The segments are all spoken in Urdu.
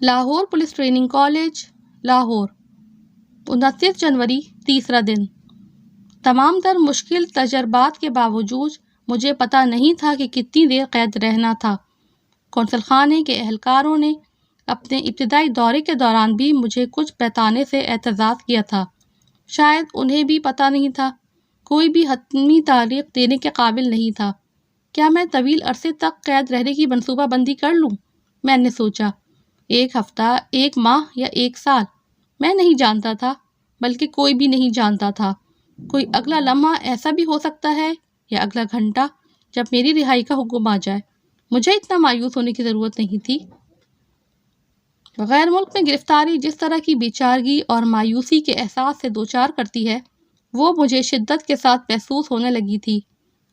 Lahore police training college, Lahore, 29 جنوری، تیسرا دن۔ تمام تر مشکل تجربات کے باوجود مجھے پتہ نہیں تھا کہ کتنی دیر قید رہنا تھا۔ قونصل خانے کے اہلکاروں نے اپنے ابتدائی دورے کے دوران بھی مجھے کچھ بتانے سے اعتراض کیا تھا۔ شاید انہیں بھی پتہ نہیں تھا، کوئی بھی حتمی تاریخ دینے کے قابل نہیں تھا۔ کیا میں طویل عرصے تک قید رہنے کی منصوبہ بندی کر لوں؟ میں نے سوچا، 1 ہفتہ، 1 ماہ یا 1 سال، میں نہیں جانتا تھا، بلکہ کوئی بھی نہیں جانتا تھا۔ کوئی اگلا لمحہ ایسا بھی ہو سکتا ہے یا اگلا گھنٹہ جب میری رہائی کا حکم آ جائے۔ مجھے اتنا مایوس ہونے کی ضرورت نہیں تھی۔ غیر ملک میں گرفتاری جس طرح کی بے چارگی اور مایوسی کے احساس سے دوچار کرتی ہے، وہ مجھے شدت کے ساتھ محسوس ہونے لگی تھی۔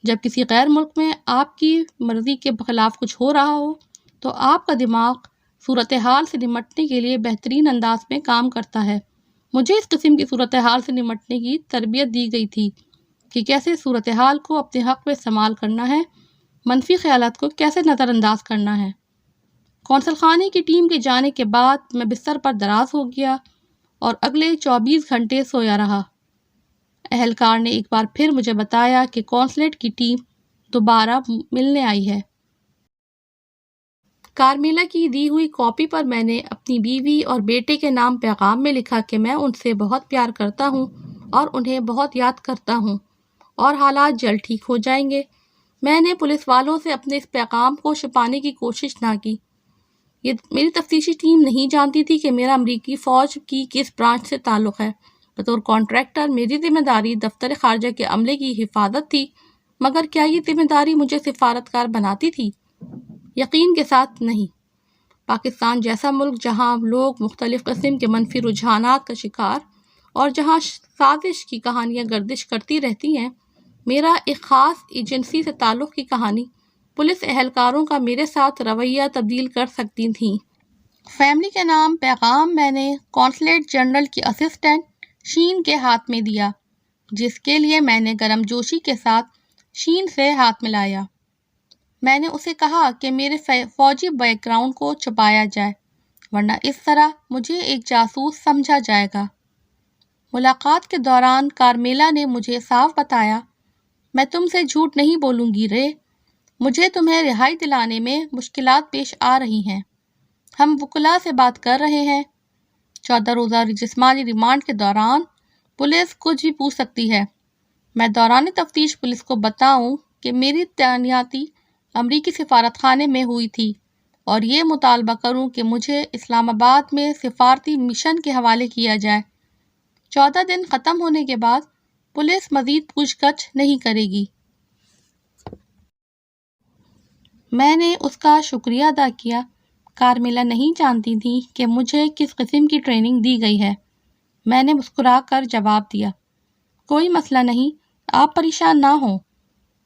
جب کسی غیر ملک میں آپ کی مرضی کے خلاف کچھ ہو رہا ہو تو آپ کا دماغ صورتحال سے نمٹنے کے لیے بہترین انداز میں کام کرتا ہے۔ مجھے اس قسم کی صورتحال سے نمٹنے کی تربیت دی گئی تھی کہ کیسے صورتحال کو اپنے حق میں استعمال کرنا ہے، منفی خیالات کو کیسے نظر انداز کرنا ہے۔ قونصل خانے کی ٹیم کے جانے کے بعد میں بستر پر دراز ہو گیا اور اگلے 24 گھنٹے سویا رہا۔ اہلکار نے ایک بار پھر مجھے بتایا کہ قونصلیٹ کی ٹیم دوبارہ ملنے آئی ہے۔ کارمیلا کی دی ہوئی کاپی پر میں نے اپنی بیوی اور بیٹے کے نام پیغام میں لکھا کہ میں ان سے بہت پیار کرتا ہوں اور انہیں بہت یاد کرتا ہوں اور حالات جلد ٹھیک ہو جائیں گے۔ میں نے پولیس والوں سے اپنے اس پیغام کو چھپانے کی کوشش نہ کی۔ یہ میری تفتیشی ٹیم نہیں جانتی تھی کہ میرا امریکی فوج کی کس برانچ سے تعلق ہے۔ بطور کانٹریکٹر میری ذمہ داری دفتر خارجہ کے عملے کی حفاظت تھی، مگر کیا یہ ذمہ داری مجھے سفارتکار بناتی تھی؟ یقین کے ساتھ نہیں۔ پاکستان جیسا ملک جہاں لوگ مختلف قسم کے منفی رجحانات کا شکار اور جہاں سازش کی کہانیاں گردش کرتی رہتی ہیں، میرا ایک خاص ایجنسی سے تعلق کی کہانی پولیس اہلکاروں کا میرے ساتھ رویہ تبدیل کر سکتی تھیں۔ فیملی کے نام پیغام میں نے قونصلیٹ جنرل کی اسسٹنٹ شین کے ہاتھ میں دیا، جس کے لیے میں نے گرم جوشی کے ساتھ شین سے ہاتھ ملایا۔ میں نے اسے کہا کہ میرے فوجی بیک گراؤنڈ کو چھپایا جائے، ورنہ اس طرح مجھے ایک جاسوس سمجھا جائے گا۔ ملاقات کے دوران کارمیلا نے مجھے صاف بتایا، میں تم سے جھوٹ نہیں بولوں گی رے، مجھے تمہیں رہائی دلانے میں مشکلات پیش آ رہی ہیں۔ ہم وکلاء سے بات کر رہے ہیں۔ 14 روزہ جسمانی ریمانڈ کے دوران پولیس کچھ بھی پوچھ سکتی ہے۔ میں دوران تفتیش پولیس کو بتاؤں کہ میری تعیناتی امریکی سفارت خانے میں ہوئی تھی اور یہ مطالبہ کروں کہ مجھے اسلام آباد میں سفارتی مشن کے حوالے کیا جائے۔ 14 دن ختم ہونے کے بعد پولیس مزید پوچھ گچھ نہیں کرے گی۔ میں نے اس کا شکریہ ادا کیا۔ کارمیلا نہیں جانتی تھی کہ مجھے کس قسم کی ٹریننگ دی گئی ہے۔ میں نے مسکرا کر جواب دیا، کوئی مسئلہ نہیں، آپ پریشان نہ ہوں،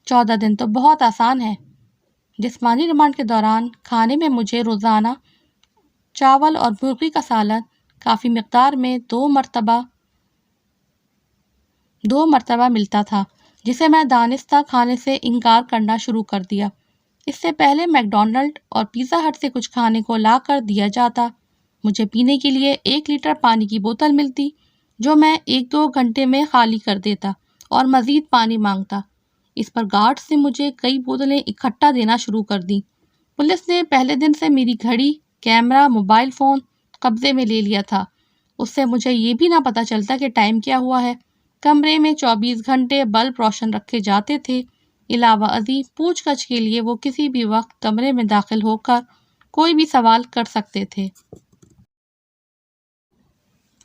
14 دن تو بہت آسان ہے۔ جسمانی ریمانڈ کے دوران کھانے میں مجھے روزانہ چاول اور مرغی کا سالن کافی مقدار میں 2 مرتبہ ملتا تھا، جسے میں دانستہ کھانے سے انکار کرنا شروع کر دیا۔ اس سے پہلے میک ڈونلڈ اور پیزا ہٹ سے کچھ کھانے کو لا کر دیا جاتا۔ مجھے پینے کے لیے 1 لیٹر پانی کی بوتل ملتی، جو میں 1-2 گھنٹے میں خالی کر دیتا اور مزید پانی مانگتا۔ اس پر گارڈز نے مجھے کئی بوتلیں اکٹھا دینا شروع کر دیں۔ پولیس نے پہلے دن سے میری گھڑی، کیمرہ، موبائل فون قبضے میں لے لیا تھا۔ اس سے مجھے یہ بھی نہ پتہ چلتا کہ ٹائم کیا ہوا ہے۔ کمرے میں 24 گھنٹے بلب روشن رکھے جاتے تھے۔ علاوہ ازیں پوچھ گچھ کے لیے وہ کسی بھی وقت کمرے میں داخل ہو کر کوئی بھی سوال کر سکتے تھے۔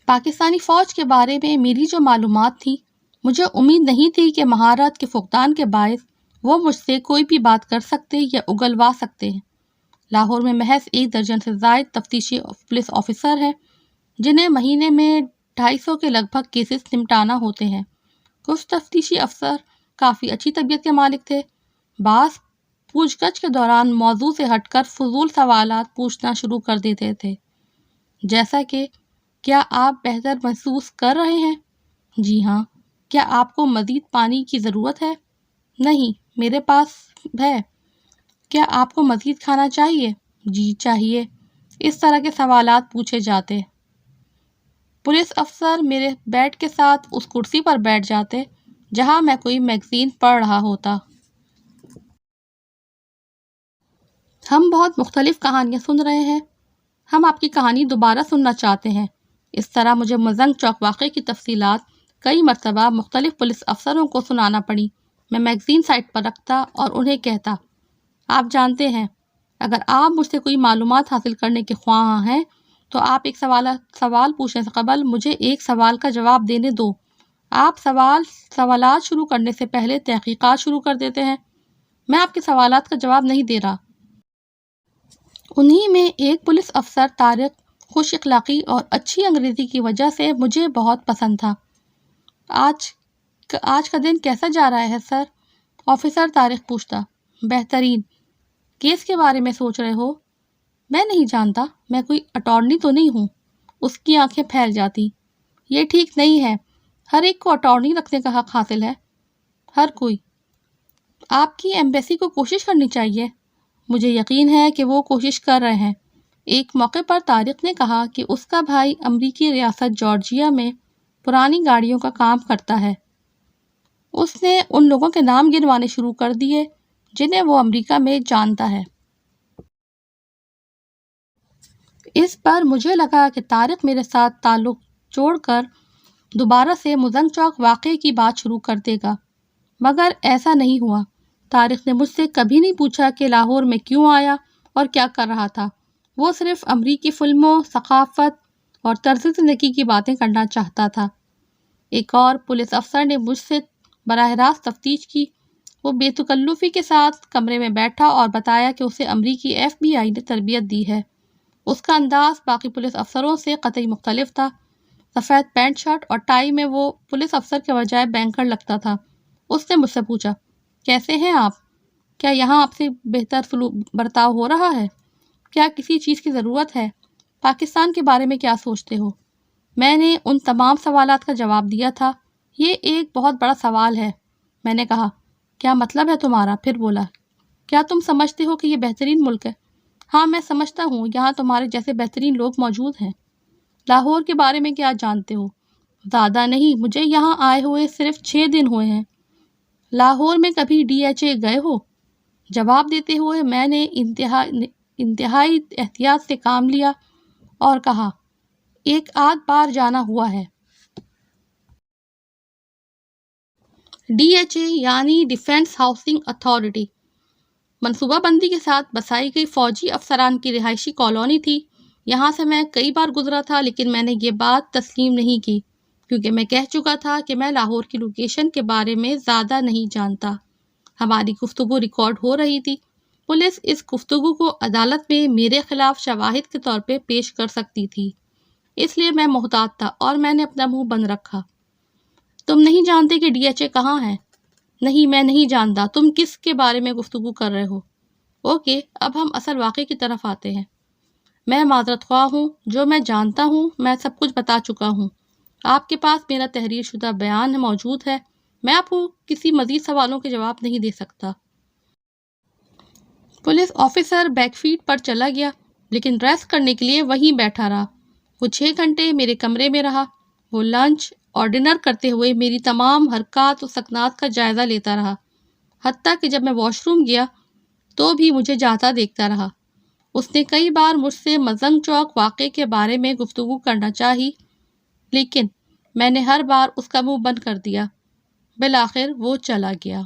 پاکستانی فوج کے بارے میں میری جو معلومات تھیں، مجھے امید نہیں تھی کہ مہارت کے فقدان کے باعث وہ مجھ سے کوئی بھی بات کر سکتے یا اگلوا سکتے ہیں۔ لاہور میں محض 1 درجن سے زائد تفتیشی پولیس آفیسر ہیں، جنہیں مہینے میں 250 کے لگ بھگ کیسز نمٹانا ہوتے ہیں۔ کچھ تفتیشی افسر کافی اچھی طبیعت کے مالک تھے۔ بعض پوچھ گچھ کے دوران موضوع سے ہٹ کر فضول سوالات پوچھنا شروع کر دیتے تھے، جیسا کہ کیا آپ بہتر محسوس کر رہے ہیں؟ جی ہاں۔ کیا آپ کو مزید پانی کی ضرورت ہے؟ نہیں، میرے پاس ہے۔ کیا آپ کو مزید کھانا چاہیے؟ جی چاہیے۔ اس طرح کے سوالات پوچھے جاتے۔ پولیس افسر میرے بیڈ کے ساتھ اس کرسی پر بیٹھ جاتے جہاں میں کوئی میگزین پڑھ رہا ہوتا۔ ہم بہت مختلف کہانیاں سن رہے ہیں، ہم آپ کی کہانی دوبارہ سننا چاہتے ہیں۔ اس طرح مجھے مزنگ چوک واقعے کی تفصیلات کئی مرتبہ مختلف پولیس افسروں کو سنانا پڑی۔ میں میگزین سائٹ پر رکھتا اور انہیں کہتا، آپ جانتے ہیں، اگر آپ مجھ سے کوئی معلومات حاصل کرنے کے خواہاں ہیں تو آپ ایک سوال پوچھنے سے قبل مجھے ایک سوال کا جواب دینے دو۔ آپ سوالات شروع کرنے سے پہلے تحقیقات شروع کر دیتے ہیں۔ میں آپ کے سوالات کا جواب نہیں دے رہا۔ انہی میں ایک پولیس افسر طارق خوش اخلاقی اور اچھی انگریزی کی وجہ سے مجھے بہت پسند تھا۔ آج کا دن کیسا جا رہا ہے سر؟ آفیسر طارق پوچھتا۔ بہترین۔ کیس کے بارے میں سوچ رہے ہو؟ میں نہیں جانتا، میں کوئی اٹارنی تو نہیں ہوں۔ اس کی آنکھیں پھیل جاتی۔ یہ ٹھیک نہیں ہے، ہر ایک کو اٹارنی رکھنے کا حق حاصل ہے۔ ہر کوئی۔ آپ کی ایمبیسی کو کوشش کرنی چاہیے۔ مجھے یقین ہے کہ وہ کوشش کر رہے ہیں۔ ایک موقع پر طارق نے کہا کہ اس کا بھائی امریکی ریاست جارجیا میں پرانی گاڑیوں کا کام کرتا ہے۔ اس نے ان لوگوں کے نام گنوانے شروع کر دیے جنہیں وہ امریکہ میں جانتا ہے۔ اس پر مجھے لگا کہ طارق میرے ساتھ تعلق جوڑ کر دوبارہ سے مزنگ چوک واقعے کی بات شروع کر دے گا، مگر ایسا نہیں ہوا۔ طارق نے مجھ سے کبھی نہیں پوچھا کہ لاہور میں کیوں آیا اور کیا کر رہا تھا۔ وہ صرف امریکی فلموں، ثقافت اور طرز زندگی کی باتیں کرنا چاہتا تھا۔ ایک اور پولیس افسر نے مجھ سے براہ راست تفتیش کی۔ وہ بے تکلفی کے ساتھ کمرے میں بیٹھا اور بتایا کہ اسے امریکی FBI نے تربیت دی ہے۔ اس کا انداز باقی پولیس افسروں سے قطعی مختلف تھا۔ سفید پینٹ شرٹ اور ٹائی میں وہ پولیس افسر کے بجائے بینکر لگتا تھا۔ اس نے مجھ سے پوچھا، کیسے ہیں آپ؟ کیا یہاں آپ سے بہتر برتاؤ ہو رہا ہے؟ کیا کسی چیز کی ضرورت ہے؟ پاکستان کے بارے میں کیا سوچتے ہو؟ میں نے ان تمام سوالات کا جواب دیا تھا۔ یہ ایک بہت بڑا سوال ہے۔ میں نے کہا، کیا مطلب ہے تمہارا؟ پھر بولا، کیا تم سمجھتے ہو کہ یہ بہترین ملک ہے؟ ہاں میں سمجھتا ہوں، یہاں تمہارے جیسے بہترین لوگ موجود ہیں۔ لاہور کے بارے میں کیا جانتے ہو؟ زیادہ نہیں، مجھے یہاں آئے ہوئے صرف 6 دن ہوئے ہیں۔ لاہور میں کبھی DHA گئے ہو؟ جواب دیتے ہوئے میں نے انتہائی احتیاط سے کام لیا اور کہا، ایک آدھ بار جانا ہوا ہے۔ DHA یعنی ڈیفینس ہاؤسنگ اتھارٹی منصوبہ بندی کے ساتھ بسائی گئی فوجی افسران کی رہائشی کالونی تھی۔ یہاں سے میں کئی بار گزرا تھا، لیکن میں نے یہ بات تسلیم نہیں کی کیونکہ میں کہہ چکا تھا کہ میں لاہور کی لوکیشن کے بارے میں زیادہ نہیں جانتا۔ ہماری گفتگو ریکارڈ ہو رہی تھی۔ پولیس اس گفتگو کو عدالت میں میرے خلاف شواہد کے طور پہ پیش کر سکتی تھی، اس لیے میں محتاط تھا اور میں نے اپنا منہ بند رکھا۔ تم نہیں جانتے کہ DHA کہاں ہے؟ نہیں، میں نہیں جانتا۔ تم کس کے بارے میں گفتگو کر رہے ہو؟ اوکے، اب ہم اصل واقعے کی طرف آتے ہیں۔ میں معذرت خواہ ہوں، جو میں جانتا ہوں میں سب کچھ بتا چکا ہوں۔ آپ کے پاس میرا تحریر شدہ بیان موجود ہے۔ میں آپ کو کسی مزید سوالوں کے جواب نہیں دے سکتا۔ Police officer back feet per چلا گیا، لیکن ریسٹ کرنے کے لیے وہیں بیٹھا رہا۔ وہ 6 گھنٹے میرے کمرے میں رہا۔ وہ لنچ اور ڈنر کرتے ہوئے میری تمام حرکات و سکنات کا جائزہ لیتا رہا، حتیٰ کہ جب میں واش روم گیا تو بھی مجھے جاتا دیکھتا رہا۔ اس نے کئی بار مجھ سے مزنگ چوک واقعے کے بارے میں گفتگو کرنا چاہی، لیکن میں نے ہر بار اس کا منہ بند کر دیا۔ بالآخر وہ چلا گیا۔